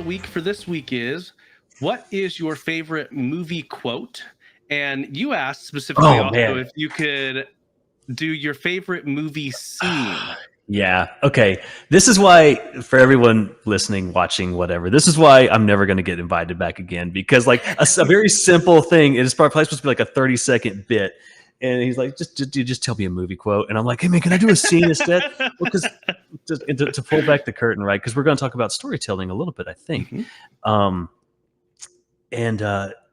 the week for this week is, what is your favorite movie quote? And you asked specifically if you could do your favorite movie scene. Yeah. Okay. This is why, for everyone listening, watching, whatever, this is why I'm never going to get invited back again, because like a very simple thing, it is probably supposed to be like a 30-second bit. And he's like, just tell me a movie quote. And I'm like, hey man, can I do a scene instead? Well, because to pull back the curtain, right? Because we're going to talk about storytelling a little bit, I think. Mm-hmm.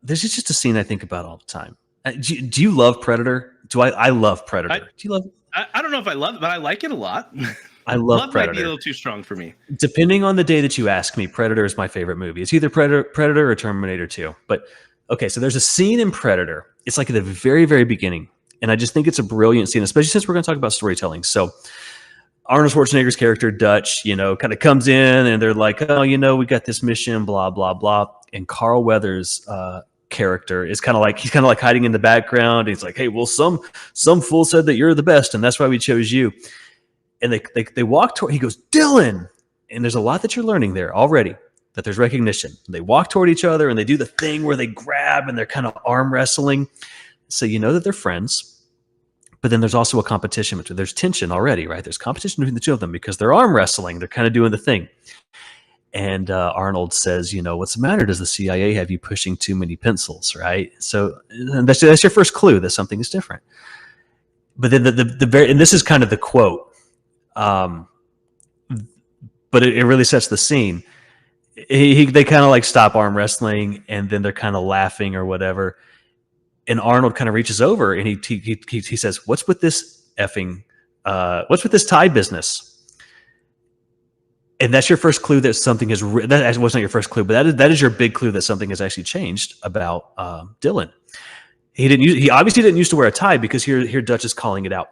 This is just a scene I think about all the time. Do you love Predator? I love Predator. Do you love it? I don't know if I love it, but I like it a lot. I love Predator. Might be a little too strong for me. Depending on the day that you ask me, Predator is my favorite movie. It's either Predator or Terminator 2. But okay, so there's a scene in Predator. It's like at the very, very beginning. And I just think it's a brilliant scene, especially since we're going to talk about storytelling. So Arnold Schwarzenegger's character, Dutch, kind of comes in and they're like, oh, we got this mission, blah, blah, blah. And Carl Weathers' character is kind of like hiding in the background. He's like, hey, well, some fool said that you're the best, and that's why we chose you. And they walk toward. He goes, Dylan, and there's a lot that you're learning there already. That there's recognition. They walk toward each other and they do the thing where they grab and they're kind of arm wrestling. So you know that they're friends, but then there's also a competition between. There's tension already, right? There's competition between the two of them because they're arm wrestling. They're kind of doing the thing. And Arnold says, what's the matter? Does the CIA have you pushing too many pencils, right? So that's your first clue that something is different. But then and this is kind of the quote, but it really sets the scene. They kind of like stop arm wrestling, and then they're kind of laughing or whatever. And Arnold kind of reaches over and he says, what's with this tie business? And that's your first clue that something is. That wasn't your first clue, but that is your big clue that something has actually changed about Dylan. He obviously didn't used to wear a tie, because here Dutch is calling it out.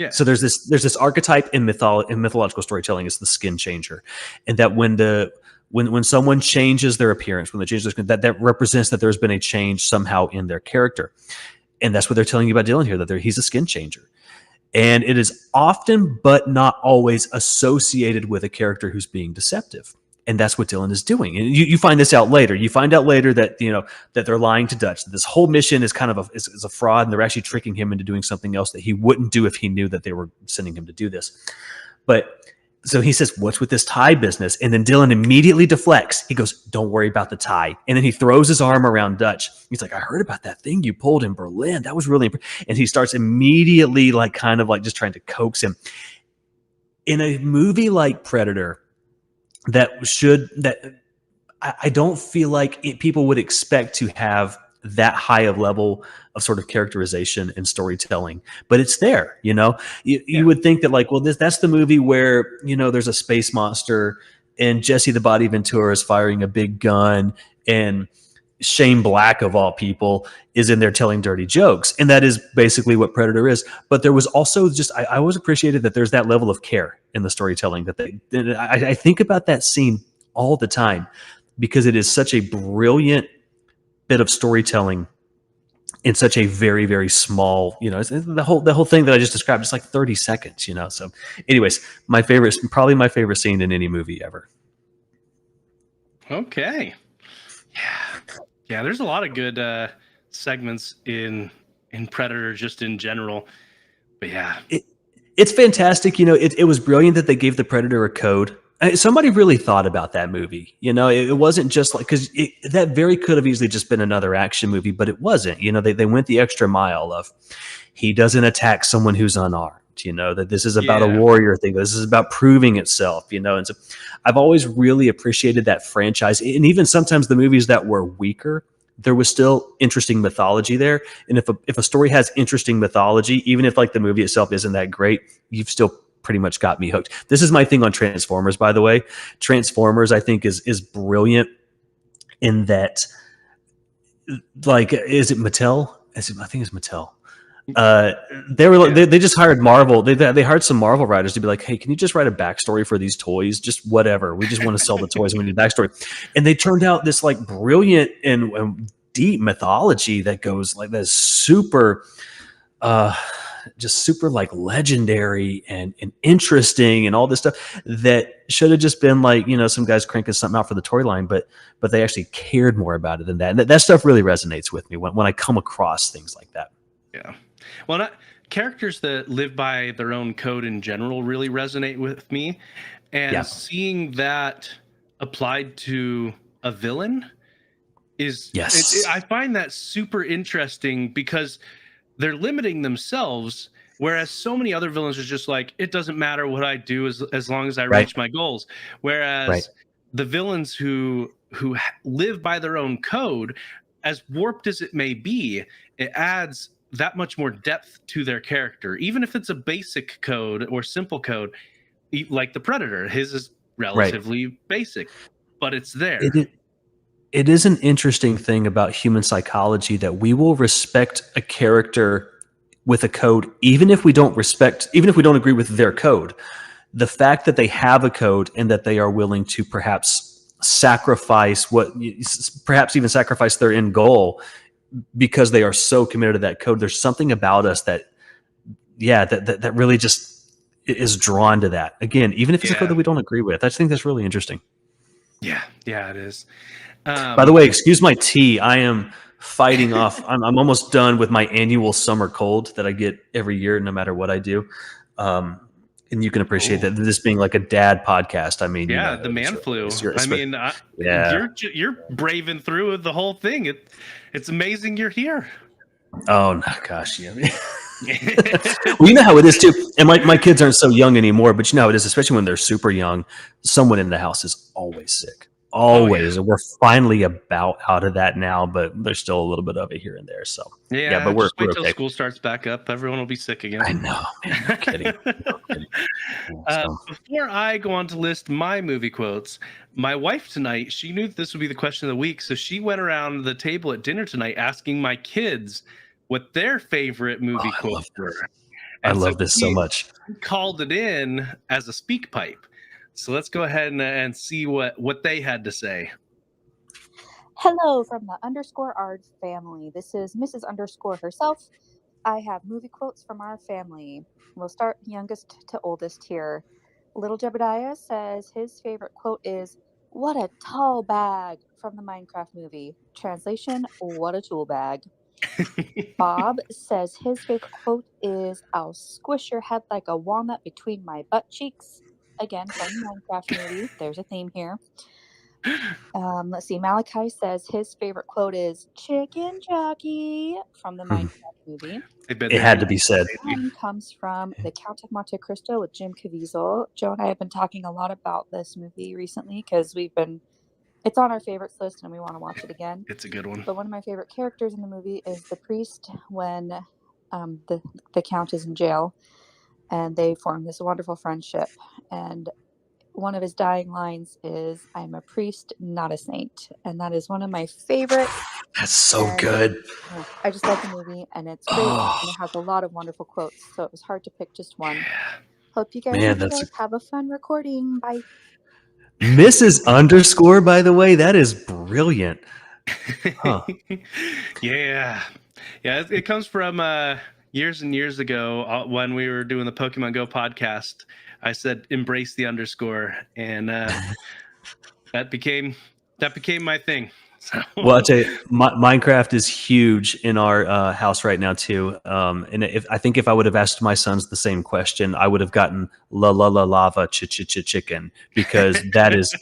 Yeah. So there's this archetype in mythological storytelling, is the skin changer, and that when someone changes their appearance, when they change their skin, that represents that there's been a change somehow in their character, and that's what they're telling you about Dylan here. That he's a skin changer. And it is often, but not always, associated with a character who's being deceptive. And that's what Dylan is doing. And you find this out later. You find out later that, that they're lying to Dutch. That this whole mission is kind of is a fraud, and they're actually tricking him into doing something else that he wouldn't do if he knew that they were sending him to do this. But so he says, what's with this tie business? And then Dylan immediately deflects. He goes, don't worry about the tie. And then he throws his arm around Dutch. He's like, I heard about that thing you pulled in Berlin. That was really And he starts immediately kind of just trying to coax him. In a movie like Predator, I don't feel like people would expect to have that high of level of sort of characterization and storytelling, but it's there. You would think that that's the movie where there's a space monster and Jesse the Body Ventura is firing a big gun and Shane Black of all people is in there telling dirty jokes, and that is basically what Predator is. But there was also I always appreciated that there's that level of care in the storytelling I think about that scene all the time, because it is such a brilliant bit of storytelling in such a very, very small, the whole thing that I just described is like 30 seconds, So anyways, probably my favorite scene in any movie ever. Okay. Yeah. There's a lot of good segments in Predator just in general, but yeah. It's fantastic. It was brilliant that they gave the Predator a code. Somebody really thought about that movie. It wasn't just because that very could have easily just been another action movie, but it wasn't. They went the extra mile of he doesn't attack someone who's unarmed. That this is about a warrior thing. This is about proving itself. And so I've always really appreciated that franchise, and even sometimes the movies that were weaker, there was still interesting mythology there. And if a story has interesting mythology, even if the movie itself isn't that great, you've still pretty much got me hooked. This is my thing on Transformers, by the way. Transformers, I think, is brilliant in that, is it Mattel? I think it's Mattel. They just hired Marvel. They hired some Marvel writers to be like, hey, can you just write a backstory for these toys? Just whatever. We just want to sell the toys and we need a backstory. And they turned out this brilliant and deep mythology that goes that's super just super like legendary and interesting and all this stuff that should have just been like, some guys cranking something out for the toy line, but they actually cared more about it than that. And that stuff really resonates with me when I come across things like that. Yeah. Well, characters that live by their own code in general really resonate with me. And seeing that applied to a villain is, I find that super interesting because they're limiting themselves, whereas so many other villains are just like, it doesn't matter what I do as long as I reach my goals. Whereas the villains who live by their own code, as warped as it may be, it adds that much more depth to their character, even if it's a basic code or simple code, like the Predator. His is relatively basic, but it's there. It is an interesting thing about human psychology that we will respect a character with a code, even if we don't agree with their code. The fact that they have a code and that they are willing to perhaps perhaps even sacrifice their end goal because they are so committed to that code. There's something about us that really just is drawn to that. Again, even if it's a code that we don't agree with. I just think that's really interesting. Yeah, it is. By the way, excuse my tea. I am fighting off. I'm almost done with my annual summer cold that I get every year, no matter what I do. And you can appreciate that this being like a dad podcast. I mean, the man flu. You're braving through the whole thing. It's amazing you're here. Oh no, gosh, yeah. Well, you know how it is too. And my kids aren't so young anymore, but you know how it is, especially when they're super young. Someone in the house is always sick. Always. And we're finally about out of that now, but there's still a little bit of it here and there. So but we're wait till okay. School starts back up. Everyone will be sick again. I know, man. No kidding. Before I go on to list my movie quotes, my wife tonight, she knew this would be the question of the week, so she went around the table at dinner tonight asking my kids what their favorite movie quotes were. I love this so much. Called it in as a speak pipe. So let's go ahead and see what they had to say. Hello from the _Ard family. This is Mrs. _ herself. I have movie quotes from our family. We'll start youngest to oldest here. Little Jebediah says his favorite quote is, "What a tall bag," from the Minecraft movie. Translation, what a tool bag. Bob says his favorite quote is, "I'll squish your head like a walnut between my butt cheeks." Again, from the Minecraft movie. There's a theme here. Let's see. Malachi says his favorite quote is "Chicken Jockey" from the Minecraft movie. It had to be said. One comes from The Count of Monte Cristo with Jim Caviezel. Joe and I have been talking a lot about this movie recently because it's on our favorites list and we want to watch it again. It's a good one. But one of my favorite characters in the movie is the priest when the Count is in jail. And they form this wonderful friendship. And one of his dying lines is, "I'm a priest, not a saint." And that is one of my favorites. That's so good. I just love the movie, and it's great. And it has a lot of wonderful quotes. So it was hard to pick just one. Hope you guys have a fun recording. Bye. Mrs. _, by the way, that is brilliant. Huh. Yeah. It comes from years and years ago when we were doing the Pokemon Go podcast. I said embrace the _, and that became my thing. So. Well, I'll tell you, Minecraft is huge in our house right now too. And I think if I would have asked my sons the same question, I would have gotten la la la lava chicken, because that is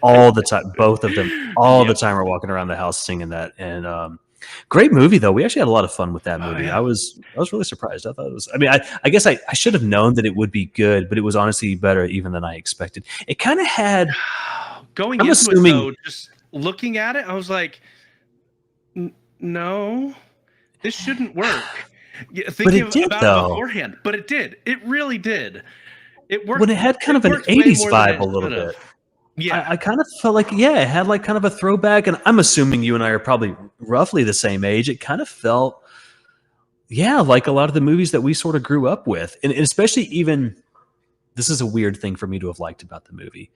all the time. Both of them the time are walking around the house singing that. And great movie though. We actually had a lot of fun with that movie. I was really surprised. I thought it was. I mean, I guess I should have known that it would be good, but it was honestly better even than I expected. It kind of had going into it though, just looking at it, I was like, no, this shouldn't work. Thinking about it beforehand, but it did. It really did. It worked. When it had kind of an 80s vibe a little bit. Yeah, I kind of felt like, it had like kind of a throwback, and I'm assuming you and I are probably roughly the same age. It kind of felt, like a lot of the movies that we sort of grew up with, and especially even, this is a weird thing for me to have liked about the movie.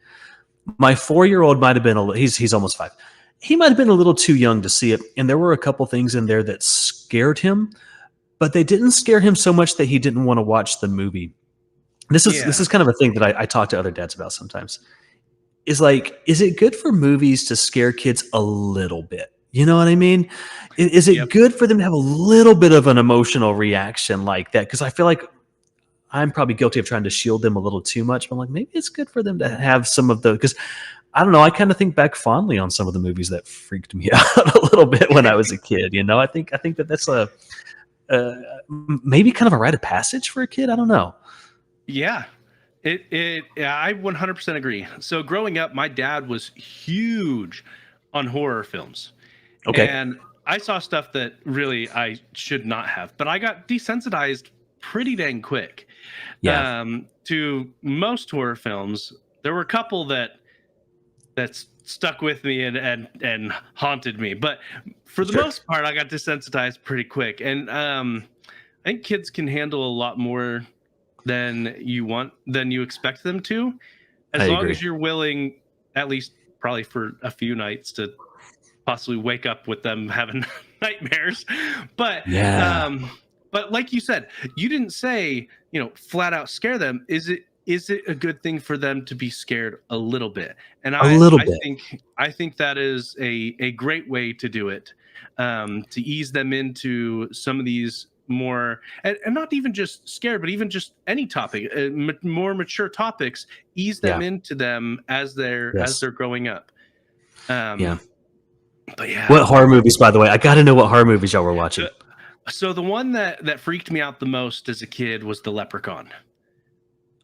My 4-year-old might have been he's almost 5. He might have been a little too young to see it, and there were a couple things in there that scared him, but they didn't scare him so much that he didn't want to watch the movie. This is kind of a thing that I talk to other dads about sometimes. Is like, is it good for movies to scare kids a little bit? You know what I mean? Is it good for them to have a little bit of an emotional reaction like that? Because I feel like I'm probably guilty of trying to shield them a little too much. But I'm like, maybe it's good for them to have some of the, because I don't know. I kind of think back fondly on some of the movies that freaked me out a little bit when I was a kid. You know, I think that's a maybe kind of a rite of passage for a kid. I don't know. Yeah. I 100% agree. So growing up, my dad was huge on horror films. Okay. And I saw stuff that really I should not have, but I got desensitized pretty dang quick. Yeah. To most horror films. There were a couple that stuck with me and haunted me, but for the most part, I got desensitized pretty quick. And I think kids can handle a lot more than you expect them to, as long as you're willing, at least probably for a few nights, to possibly wake up with them having nightmares. But but like you said, you didn't say, flat out scare them. Is it a good thing for them to be scared a little bit? And I think that is a great way to do it, to ease them into some of these more, and not even just scared, but even just any topic, more mature topics, ease them into them as they're growing up. But yeah, what horror movies, by the way? I got to know what horror movies y'all were watching. So the one that freaked me out the most as a kid was The Leprechaun.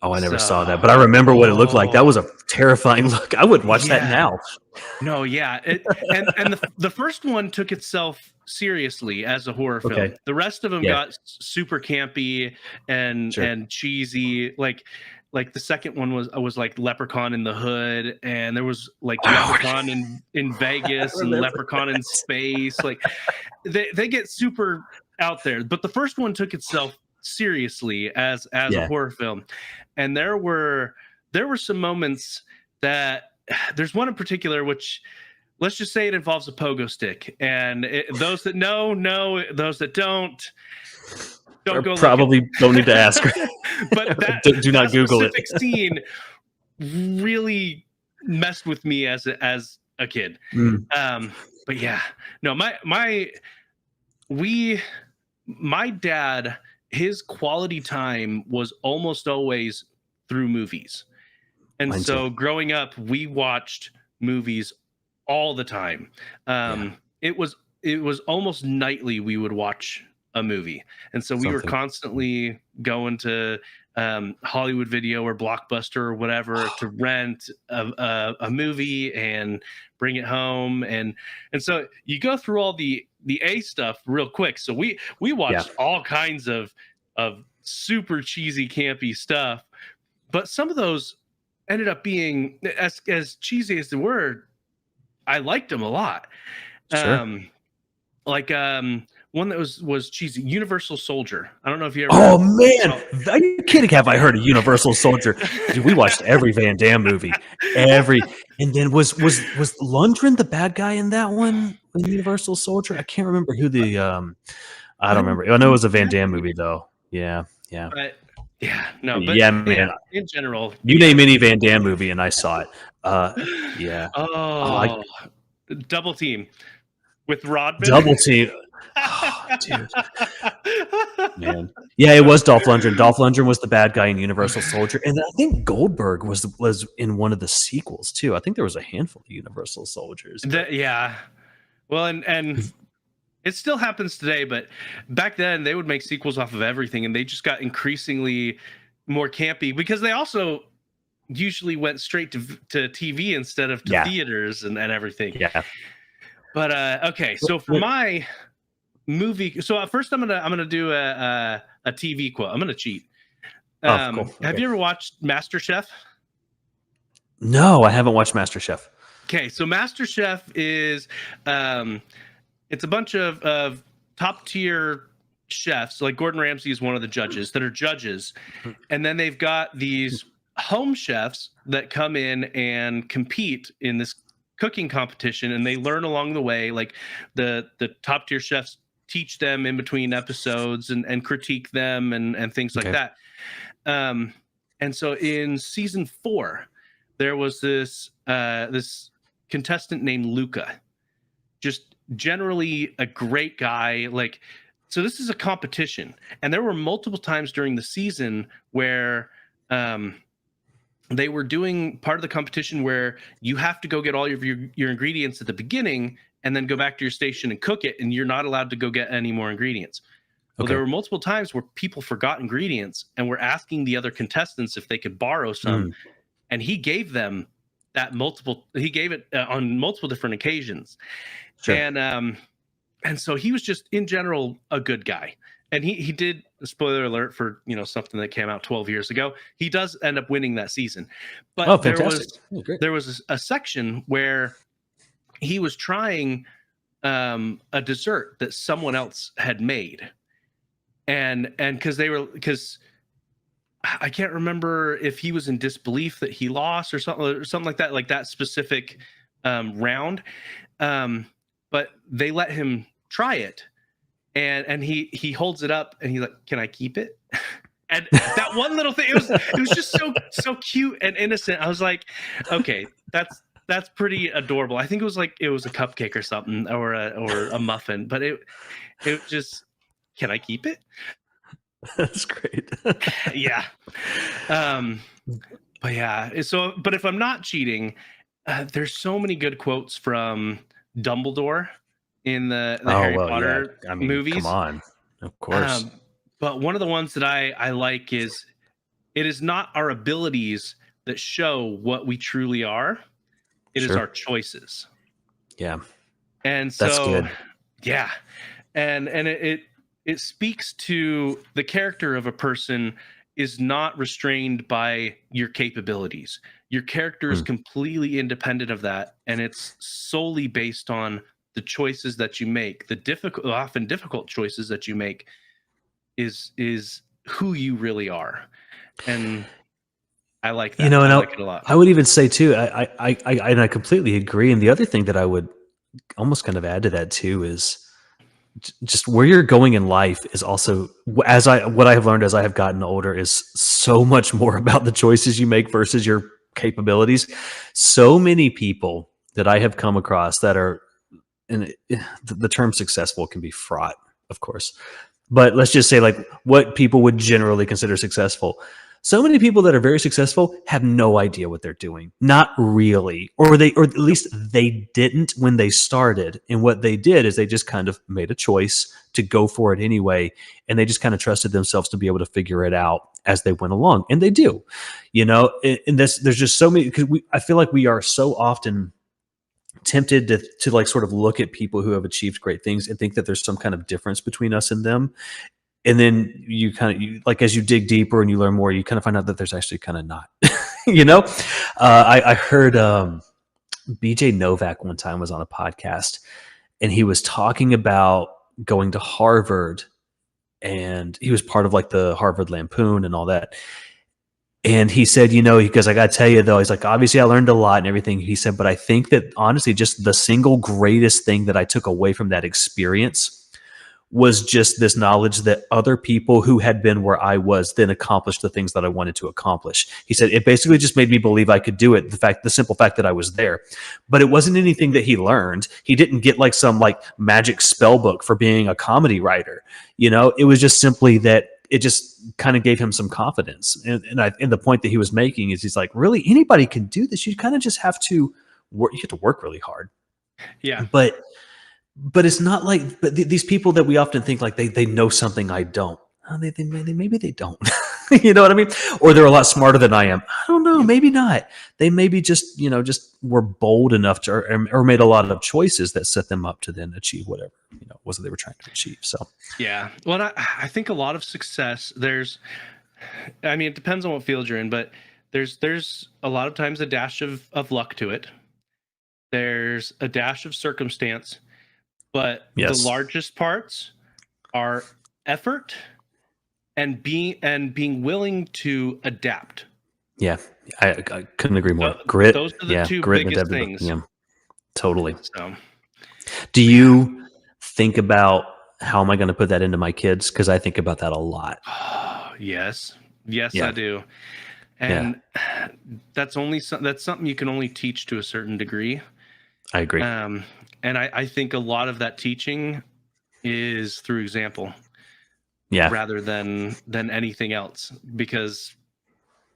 Oh, I never saw that, but I remember what it looked like. That was a terrifying look. I would watch that now. No, yeah. And the first one took itself seriously as a horror film. The rest of them got super campy and cheesy. Like the second one was like Leprechaun in the Hood, and there was like Leprechaun in Vegas and Leprechaun in space. Like they get super out there. But the first one took itself seriously as a horror film. And there were some moments that, there's one in particular which, let's just say it involves a pogo stick, and those that know, those that don't go probably don't need to ask. But that do not Google it. Scene really messed with me as a kid. But yeah, no, my dad, his quality time was almost always through movies. And so growing up, we watched movies all the time. It was almost nightly we would watch a movie. And so we were constantly going to Hollywood Video or Blockbuster or whatever to rent a movie and bring it home. And so you go through all the A stuff real quick. So we watched all kinds of super cheesy, campy stuff, but some of those ended up being as cheesy as they were. I liked them a lot. One that was cheesy, Universal Soldier. I don't know if you ever. Oh man, are you kidding? Have I heard of Universal Soldier? Dude, we watched every Van Damme movie, and then was Lundgren the bad guy in that one? In Universal Soldier, I can't remember who the. I don't remember. I know it was a Van Damme movie though. Yeah. But man. In general, you name any Van Damme movie, and I saw it. Double Team with Rodman. Double Team. Oh, dude. Man. Yeah, it was Dolph Lundgren. Dolph Lundgren was the bad guy in Universal Soldier. And I think Goldberg was in one of the sequels too. I think there was a handful of Universal Soldiers. Well, and it still happens today, but back then they would make sequels off of everything, and they just got increasingly more campy because they also usually went straight to TV instead of to theaters and everything. Yeah. But okay, so for my movie, so first I'm gonna do a TV quote. I'm gonna cheat. Cool. Okay. Have you ever watched MasterChef? No, I haven't watched MasterChef. Okay, so MasterChef is it's a bunch of top tier chefs. Like Gordon Ramsay is one of the judges that are judges, and then they've got these home chefs that come in and compete in this cooking competition, and they learn along the way. Like the top tier chefs teach them in between episodes and critique them and things like that. And so in season 4, there was this this contestant named Luca, just generally a great guy. Like, so this is a competition, and there were multiple times during the season where they were doing part of the competition where you have to go get all of your ingredients at the beginning and then go back to your station and cook it, and you're not allowed to go get any more ingredients. Well, there were multiple times where people forgot ingredients and were asking the other contestants if they could borrow some, and he gave them that he gave it on multiple different occasions. Sure. And so he was just in general a good guy. And he did, spoiler alert for, you know, something that came out 12 years ago, he does end up winning that season. But there was a section where he was trying a dessert that someone else had made. And because I can't remember if he was in disbelief that he lost or something like that specific round. But they let him try it. And he holds it up and he's like, "Can I keep it?" And that one little thing, it was just so cute and innocent. I was like, okay, that's pretty adorable. I think it was a cupcake or something, or a muffin, but it just, "Can I keep it?" That's great. Yeah. But yeah, but if I'm not cheating, there's so many good quotes from Dumbledore in the Harry Potter movies. Come on, of course. But one of the ones that I like is, "It is not our abilities that show what we truly are. It is our choices." Yeah. And so, that's good. Yeah. And it speaks to the character of a person is not restrained by your capabilities. Your character is completely independent of that. And it's solely based on the choices that you make. The often difficult choices that you make is who you really are. And I like that. You know, and I like it a lot. I would even say too, I completely agree. And the other thing that I would almost kind of add to that too is just where you're going in life is also, what I have learned as I have gotten older, is so much more about the choices you make versus your capabilities. So many people that I have come across that are, and the term successful can be fraught, of course, but let's just say like what people would generally consider successful. So many people that are very successful have no idea what they're doing. Not really. Or at least they didn't when they started. And what they did is they just kind of made a choice to go for it anyway. And they just kind of trusted themselves to be able to figure it out as they went along. And they do, you know, and there's just so many, because I feel like we are so often tempted to like sort of look at people who have achieved great things and think that there's some kind of difference between us and them. And then you like, as you dig deeper and you learn more, you kind of find out that there's actually kind of not, you know. I heard BJ Novak one time was on a podcast and he was talking about going to Harvard, and he was part of like the Harvard Lampoon and all that. And he said, you know, because I got to tell you though, he's like, obviously I learned a lot and everything. He said, but I think that honestly, just the single greatest thing that I took away from that experience was just this knowledge that other people who had been where I was then accomplished the things that I wanted to accomplish. He said, it basically just made me believe I could do it. The simple fact that I was there, but it wasn't anything that he learned. He didn't get like some like magic spell book for being a comedy writer. You know, it was just simply that it just kind of gave him some confidence. And the point that he was making is he's like, really, anybody can do this. You kind of just have to work. You have to work really hard. Yeah. But it's not like, these people that we often think like they know something I don't. Maybe they don't. You know what I mean? Or they're a lot smarter than I am. I don't know. Maybe not. They maybe just, you know, just were bold enough to, or made a lot of choices that set them up to then achieve whatever, you know, was it they were trying to achieve. So, yeah. Well, I think a lot of success, it depends on what field you're in, but there's a lot of times a dash of luck to it. There's a dash of circumstance, but the largest parts are effort and being willing to adapt. Yeah, I couldn't agree more. Grit. Those are the two biggest things. Yeah, totally. So, do you think about how am I going to put that into my kids? Because I think about that a lot. Yes. Yes, Yeah. I do. And that's something you can only teach to a certain degree. I agree. And I think a lot of that teaching is through example. Yeah. Rather than anything else. Because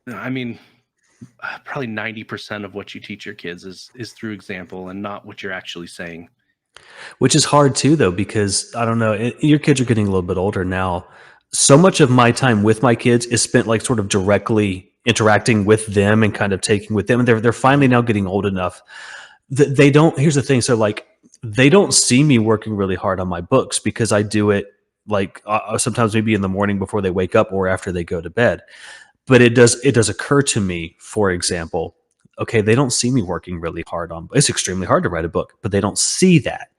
I mean, probably 90% of what you teach your kids is through example and not what you're actually saying. Which is hard too, though, because I don't know, your kids are getting a little bit older now. So much of my time with my kids is spent like sort of directly interacting with them and kind of taking with them. And they're finally now getting old enough that they don't. Here's the thing: so like they don't see me working really hard on my books because I do it like sometimes maybe in the morning before they wake up or after they go to bed. But it does occur to me, for example, okay, they don't see me working really hard on. It's extremely hard to write a book, but they don't see that.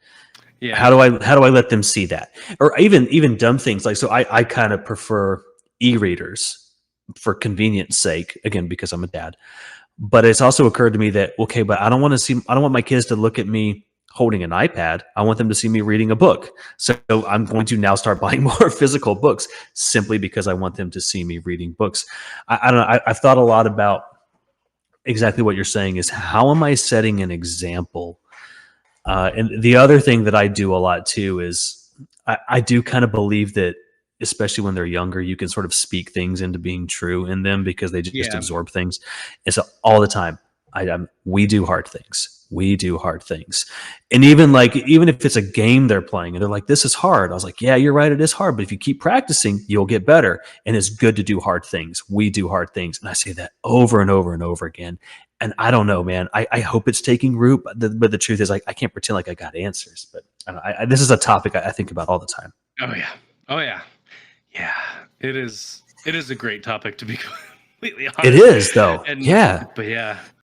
Yeah. How do I let them see that? Or even dumb things like, so I kind of prefer e-readers for convenience sake, again, because I'm a dad. But it's also occurred to me that, okay, but I don't want my kids to look at me holding an iPad. I want them to see me reading a book. So I'm going to now start buying more physical books simply because I want them to see me reading books. I don't know. I've thought a lot about exactly what you're saying is how am I setting an example? And the other thing that I do a lot too is I do kind of believe that, especially when they're younger, you can sort of speak things into being true in them because they just absorb things. And so all the time, we do hard things. We do hard things. And even if it's a game they're playing and they're like, this is hard. I was like, yeah, you're right. It is hard. But if you keep practicing, you'll get better. And it's good to do hard things. We do hard things. And I say that over and over and over again. And I don't know, man. I hope it's taking root. But the truth is, I can't pretend like I got answers. But this is a topic I think about all the time. Oh, yeah. Oh, yeah. Yeah. It is a great topic, to be completely honest. It is, though. But yeah.